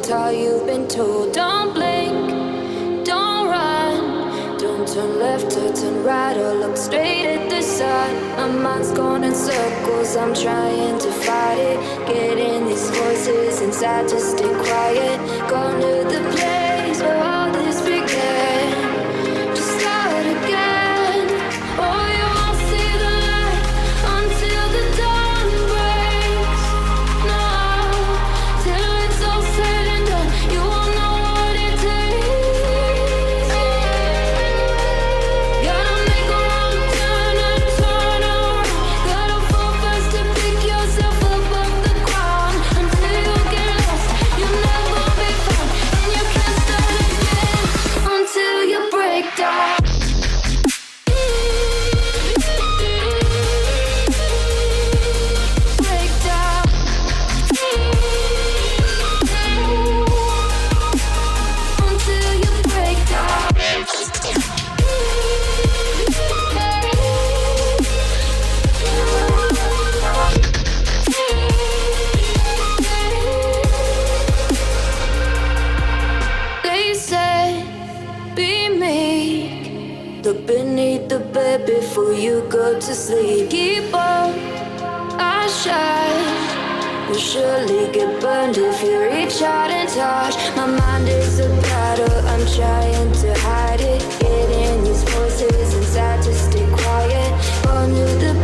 it's all you've been told. Don't blink, don't run, don't turn left or turn right or look straight at the sun. My mind's going in circles, I'm trying to fight it. Getting these voices inside to stay quiet. Going to the place where all this began. Just start again. Oh, you won't see the light until the dawn breaks. No, till it's all said and done, you won't know what it takes. Gotta make a wrong turn and turn around. Gotta fall fast to pick yourself up off the ground. Until you get lost, you'll never be found. And you can't start again until you break down. Break down. Until you break down. They say, be meek. Look beneath the bed before you go to sleep. Keep on, I shine. You'll surely get burned if you reach out and touch. My mind is a battle, I'm trying to hide it. Getting these voices inside to stay quiet. Under the